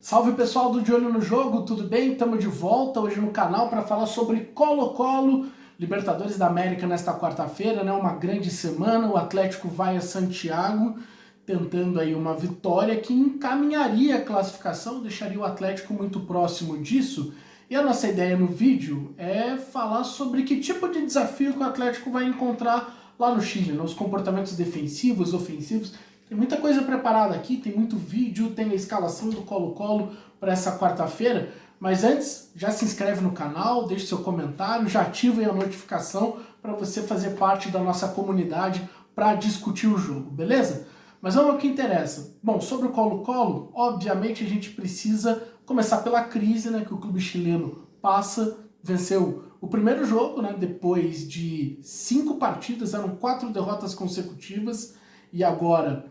Salve pessoal do De Olho no Jogo, tudo bem? Estamos de volta hoje no canal para falar sobre Colo-Colo, Libertadores da América nesta quarta-feira, né? Uma grande semana, o Atlético vai a Santiago tentando aí uma vitória que encaminharia a classificação, deixaria o Atlético muito próximo disso. E a nossa ideia no vídeo é falar sobre que tipo de desafio que o Atlético vai encontrar lá no Chile, né? Os comportamentos defensivos, ofensivos. Tem muita coisa preparada aqui, tem muito vídeo, tem a escalação do Colo-Colo para essa quarta-feira, mas antes, já se inscreve no canal, deixe seu comentário, já ativa aí a notificação para você fazer parte da nossa comunidade para discutir o jogo, beleza? Mas vamos ao que interessa. Bom, sobre o Colo-Colo, obviamente a gente precisa começar pela crise, né, que o clube chileno passa, venceu o primeiro jogo, né, depois de 5 partidas, eram 4 derrotas consecutivas, e agora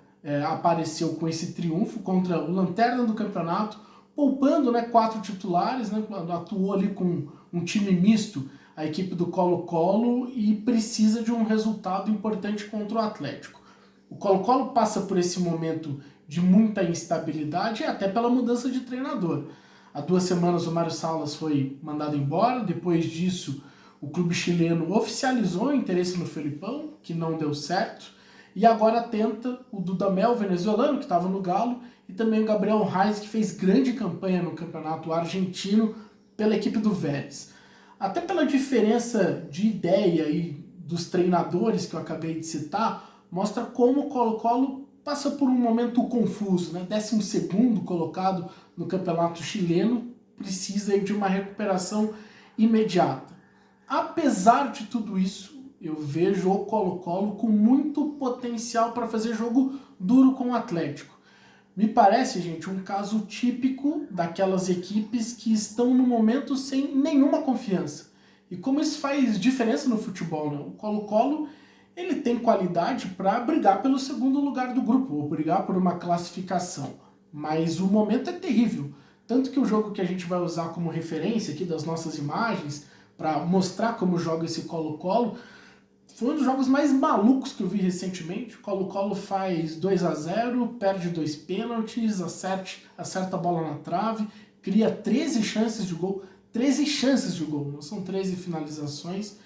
apareceu com esse triunfo contra o lanterna do campeonato, poupando, né, 4 titulares, né, atuou ali com um time misto, a equipe do Colo-Colo, e precisa de um resultado importante contra o Atlético. O Colo-Colo passa por esse momento de muita instabilidade, até pela mudança de treinador. Há 2 semanas o Mário Salas foi mandado embora, depois disso o clube chileno oficializou o interesse no Felipão, que não deu certo, e agora tenta o Dudamel, venezuelano, que estava no Galo, e também o Gabriel Reis, que fez grande campanha no campeonato argentino pela equipe do Vélez. Até pela diferença de ideia aí dos treinadores que eu acabei de citar, mostra como o Colo-Colo passa por um momento confuso, né? 12º colocado no campeonato chileno, precisa aí de uma recuperação imediata. Apesar de tudo isso, eu vejo o Colo-Colo com muito potencial para fazer jogo duro com o Atlético. Me parece, gente, um caso típico daquelas equipes que estão no momento sem nenhuma confiança. E como isso faz diferença no futebol, né? O Colo-Colo, ele tem qualidade para brigar pelo segundo lugar do grupo, ou brigar por uma classificação. Mas o momento é terrível. Tanto que o jogo que a gente vai usar como referência aqui das nossas imagens, para mostrar como joga esse Colo-Colo, foi um dos jogos mais malucos que eu vi recentemente. O Colo-Colo faz 2-0, perde 2 pênaltis, acerta a bola na trave, cria 13 chances de gol. 13 chances de gol, não são 13 finalizações.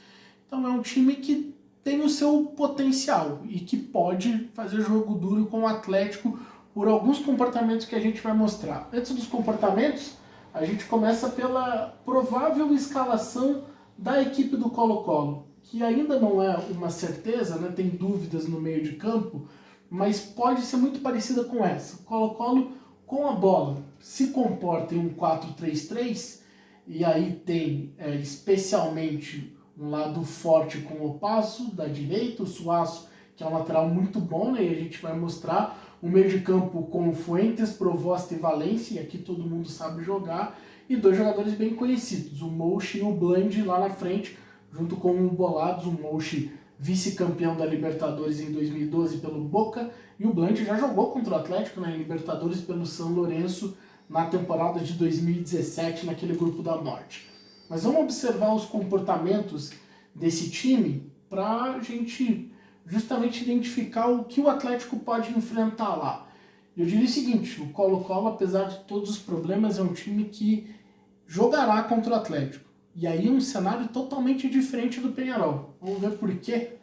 Então é um time que tem o seu potencial e que pode fazer jogo duro com o Atlético por alguns comportamentos que a gente vai mostrar. Antes dos comportamentos, a gente começa pela provável escalação da equipe do Colo-Colo, que ainda não é uma certeza, né? Tem dúvidas no meio de campo, mas pode ser muito parecida com essa. Colo-Colo com a bola se comporta em um 4-3-3, e aí tem especialmente um lado forte com o Passo da direita, o Suaço, que é um lateral muito bom, né? E a gente vai mostrar o meio de campo com Fuentes, Provosta e Valência, e aqui todo mundo sabe jogar, e 2 jogadores bem conhecidos, o Mouche e o Bland lá na frente, junto com o Bolados, o Mouche vice-campeão da Libertadores em 2012 pelo Boca, e o Bland já jogou contra o Atlético na Libertadores pelo São Lourenço na temporada de 2017, naquele grupo da morte. Mas vamos observar os comportamentos desse time para a gente justamente identificar o que o Atlético pode enfrentar lá. Eu diria o seguinte, o Colo-Colo, apesar de todos os problemas, é um time que jogará contra o Atlético. E aí um cenário totalmente diferente do Peñarol. Vamos ver por quê.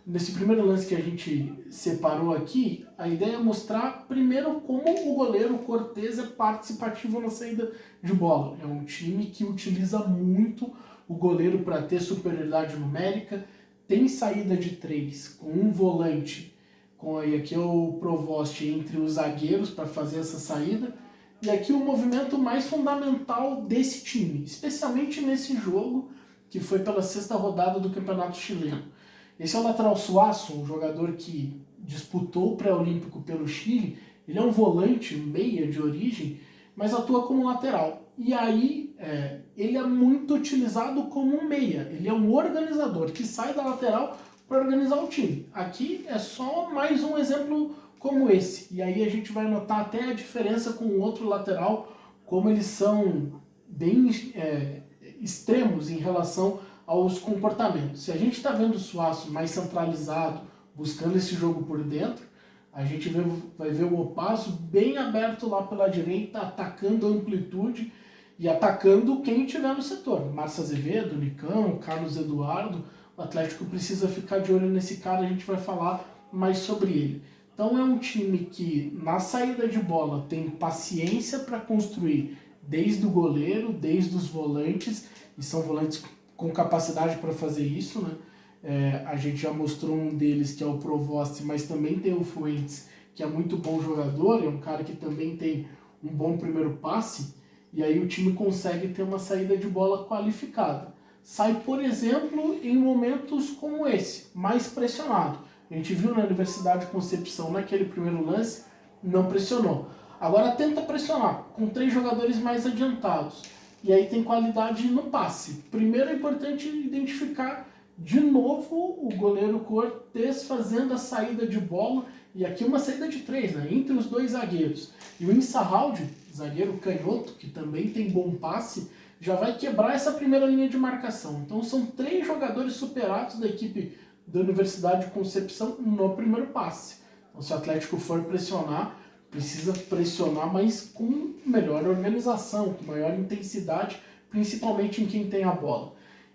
Nesse primeiro lance que a gente separou aqui, a ideia é mostrar primeiro como o goleiro Cortez é participativo na saída de bola. É um time que utiliza muito o goleiro para ter superioridade numérica, tem saída de 3 com um volante, com aí aqui o Provost entre os zagueiros para fazer essa saída, e aqui o movimento mais fundamental desse time, especialmente nesse jogo que foi pela 6ª rodada do Campeonato Chileno. Esse é o lateral Suaço, um jogador que disputou o pré-olímpico pelo Chile. Ele é um volante, meia de origem, mas atua como lateral. E aí ele é muito utilizado como um meia. Ele é um organizador que sai da lateral para organizar o time. Aqui é só mais um exemplo como esse. E aí a gente vai notar até a diferença com o outro lateral, como eles são bem extremos em relação aos comportamentos. Se a gente está vendo o Suaço mais centralizado, buscando esse jogo por dentro, A gente vai ver o Opaso bem aberto lá pela direita, atacando a amplitude e atacando quem tiver no setor. Márcio Azevedo, Nicão, Carlos Eduardo. O Atlético precisa ficar de olho nesse cara, a gente vai falar mais sobre ele. Então é um time que na saída de bola tem paciência para construir desde o goleiro, desde os volantes, e são volantes com capacidade para fazer isso, né? A gente já mostrou um deles, que é o Provost, mas também tem o Fuentes, que é muito bom jogador, é um cara que também tem um bom primeiro passe, e aí o time consegue ter uma saída de bola qualificada. Sai, por exemplo, em momentos como esse, mais pressionado. A gente viu na Universidade de Concepção, naquele primeiro lance, não pressionou. Agora tenta pressionar, com 3 jogadores mais adiantados. E aí tem qualidade no passe. Primeiro é importante identificar de novo o goleiro Cortez fazendo a saída de bola. E aqui uma saída de 3, né? Entre os 2 zagueiros. E o Insahaldi, zagueiro canhoto, que também tem bom passe, já vai quebrar essa primeira linha de marcação. Então são 3 jogadores superados da equipe da Universidade de Concepção no primeiro passe. Então se o Atlético for pressionar, precisa pressionar, mas com melhor organização, com maior intensidade, principalmente em quem tem a bola.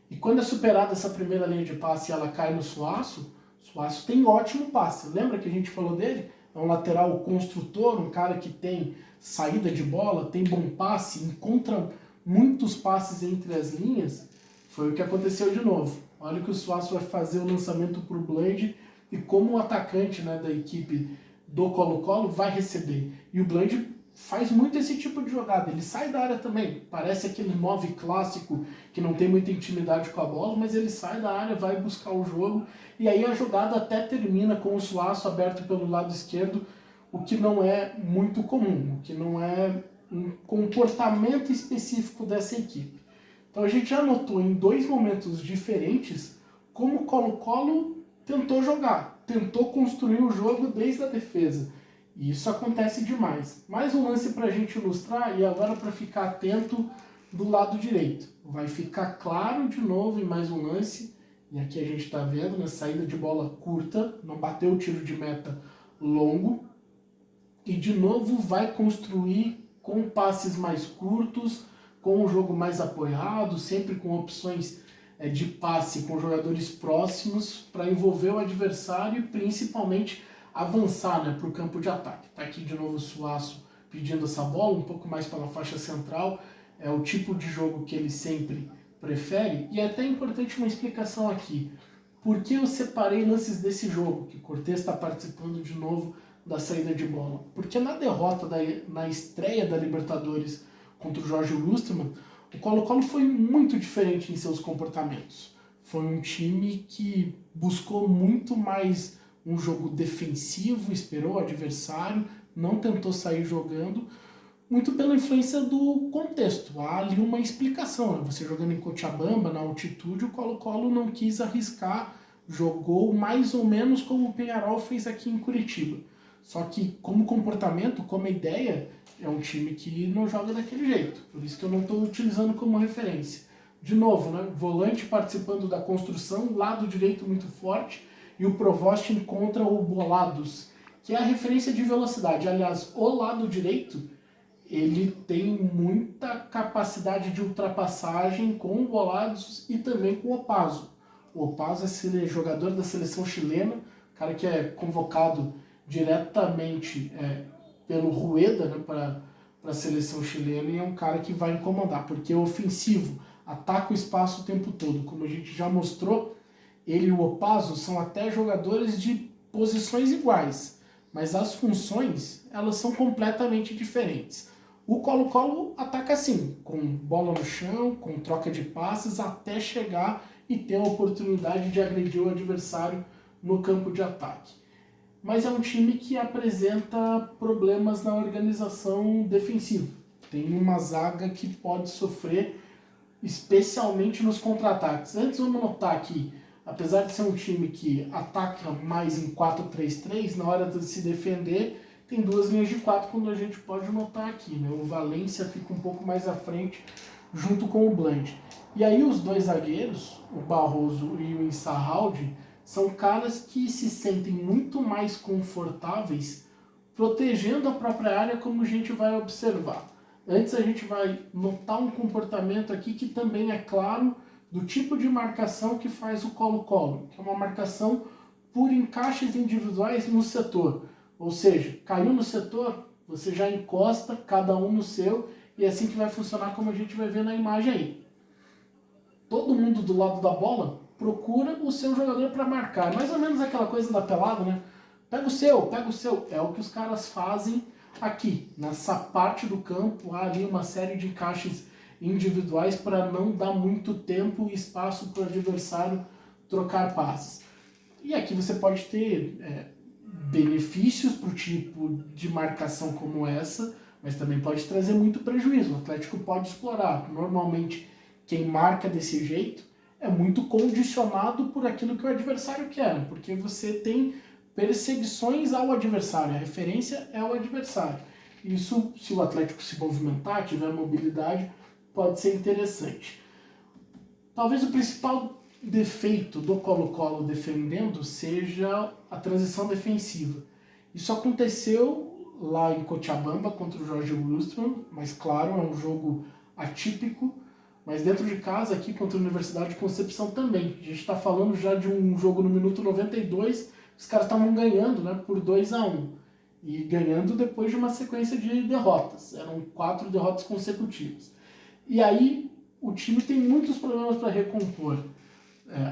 E quando é superada essa primeira linha de passe e ela cai no Suaço, o Suaço tem ótimo passe. Lembra que a gente falou dele? É um lateral construtor, um cara que tem saída de bola, tem bom passe, encontra muitos passes entre as linhas. Foi o que aconteceu de novo. Olha que o Suaço vai fazer o lançamento para o Bland e como o atacante, né, da equipe do Colo-Colo vai receber. E o Bland faz muito esse tipo de jogada. Ele sai da área também. Parece aquele 9 clássico que não tem muita intimidade com a bola, mas ele sai da área, vai buscar o jogo. E aí a jogada até termina com o Suaço aberto pelo lado esquerdo, o que não é muito comum, o que não é um comportamento específico dessa equipe. Então a gente já notou em 2 momentos diferentes como o Colo-Colo tentou jogar, tentou construir o jogo desde a defesa. E isso acontece demais. Mais um lance para a gente ilustrar e agora para ficar atento do lado direito. Vai ficar claro de novo em mais um lance. E aqui a gente está vendo, né, saída de bola curta, não bateu o tiro de meta longo. E de novo vai construir com passes mais curtos, com o jogo mais apoiado, sempre com opções de passe com jogadores próximos para envolver o adversário e principalmente avançar, né, para o campo de ataque. Está aqui de novo o Suaço pedindo essa bola, um pouco mais pela faixa central, é o tipo de jogo que ele sempre prefere. E é até importante uma explicação aqui. Por que eu separei lances desse jogo, que o Cortez está participando de novo da saída de bola? Porque na derrota, na estreia da Libertadores contra o Jorge Lustermann, o Colo-Colo foi muito diferente em seus comportamentos. Foi um time que buscou muito mais um jogo defensivo, esperou o adversário, não tentou sair jogando, muito pela influência do contexto. Há ali uma explicação, né? Você jogando em Cochabamba, na altitude, o Colo-Colo não quis arriscar, jogou mais ou menos como o Peñarol fez aqui em Curitiba. Só que como comportamento, como ideia, é um time que não joga daquele jeito. Por isso que eu não estou utilizando como referência. De novo, né? Volante participando da construção, lado direito muito forte, e o Provost encontra o Bolados, que é a referência de velocidade. Aliás, o lado direito, ele tem muita capacidade de ultrapassagem com o Bolados e também com o Opaso. O Opaso é jogador da seleção chilena, cara que é convocado diretamente pelo Rueda, né, para a seleção chilena, e é um cara que vai incomodar, porque é ofensivo, ataca o espaço o tempo todo. Como a gente já mostrou, ele e o Opaso são até jogadores de posições iguais, mas as funções elas são completamente diferentes. O Colo-Colo ataca assim, com bola no chão, com troca de passes, até chegar e ter a oportunidade de agredir o adversário no campo de ataque. Mas é um time que apresenta problemas na organização defensiva. Tem uma zaga que pode sofrer, especialmente nos contra-ataques. Antes vamos notar que, apesar de ser um time que ataca mais em 4-3-3, na hora de se defender, tem 2 linhas de 4, quando a gente pode notar aqui, né? O Valência fica um pouco mais à frente, junto com o Bland. E aí os 2 zagueiros, o Barroso e o Insahaldi, são caras que se sentem muito mais confortáveis protegendo a própria área, como a gente vai observar. Antes a gente vai notar um comportamento aqui que também é claro do tipo de marcação que faz o Colo-Colo, que é uma marcação por encaixes individuais no setor. Ou seja, caiu no setor, você já encosta cada um no seu, e é assim que vai funcionar, como a gente vai ver na imagem aí. Todo mundo do lado da bola procura o seu jogador para marcar. Mais ou menos aquela coisa da pelada, né? Pega o seu, pega o seu. É o que os caras fazem aqui. Nessa parte do campo, há ali uma série de encaixes individuais para não dar muito tempo e espaço para o adversário trocar passes. E aqui você pode ter benefícios para o tipo de marcação como essa, mas também pode trazer muito prejuízo. O Atlético pode explorar. Normalmente, quem marca desse jeito é muito condicionado por aquilo que o adversário quer, porque você tem perseguições ao adversário, a referência é o adversário. Isso, se o Atlético se movimentar, tiver mobilidade, pode ser interessante. Talvez o principal defeito do Colo-Colo defendendo seja a transição defensiva. Isso aconteceu lá em Cochabamba contra o Jorge Wilstermann, mas claro, é um jogo atípico, mas dentro de casa aqui contra a Universidade de Concepção também. A gente está falando já de um jogo no minuto 92, os caras estavam ganhando, né, por 2-1, e ganhando depois de uma sequência de derrotas, eram 4 derrotas consecutivas. E aí o time tem muitos problemas para recompor.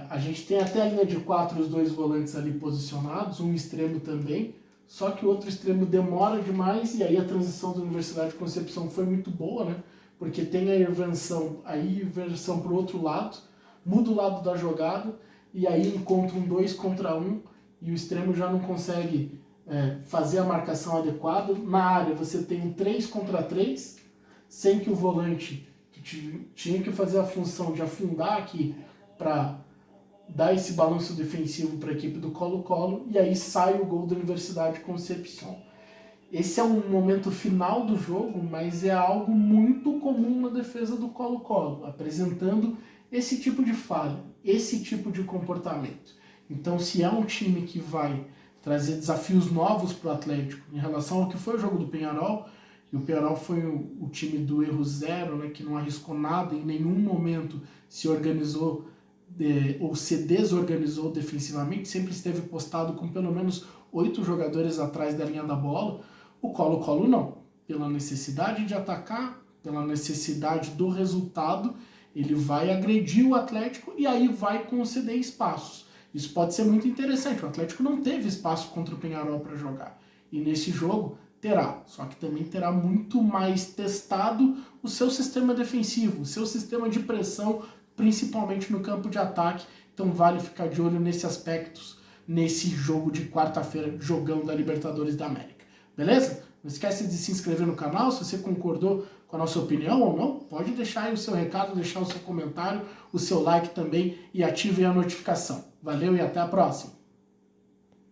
A gente tem até a linha de 4, os 2 volantes ali posicionados, um extremo também, só que o outro extremo demora demais, e aí a transição da Universidade de Concepção foi muito boa, né? Porque tem a inversão para o outro lado, muda o lado da jogada, e aí encontra um 2 contra 1, e o extremo já não consegue fazer a marcação adequada. Na área você tem um 3 contra 3, sem que o volante, que tinha que fazer a função de afundar aqui para dar esse balanço defensivo para a equipe do Colo-Colo, e aí sai o gol da Universidade de Concepción. Esse é um momento final do jogo, mas é algo muito comum na defesa do Colo-Colo, apresentando esse tipo de falha, esse tipo de comportamento. Então, se é um time que vai trazer desafios novos para o Atlético em relação ao que foi o jogo do Peñarol, e o Peñarol foi o time do erro zero, né, que não arriscou nada, em nenhum momento se organizou ou se desorganizou defensivamente, sempre esteve postado com pelo menos 8 jogadores atrás da linha da bola. O Colo-Colo não, pela necessidade de atacar, pela necessidade do resultado, ele vai agredir o Atlético e aí vai conceder espaços. Isso pode ser muito interessante, o Atlético não teve espaço contra o Peñarol para jogar, e nesse jogo terá, só que também terá muito mais testado o seu sistema defensivo, o seu sistema de pressão, principalmente no campo de ataque. Então vale ficar de olho nesses aspectos, nesse jogo de quarta-feira, jogão da Libertadores da América. Beleza? Não esquece de se inscrever no canal, se você concordou com a nossa opinião ou não, pode deixar aí o seu recado, deixar o seu comentário, o seu like também e ative a notificação. Valeu e até a próxima!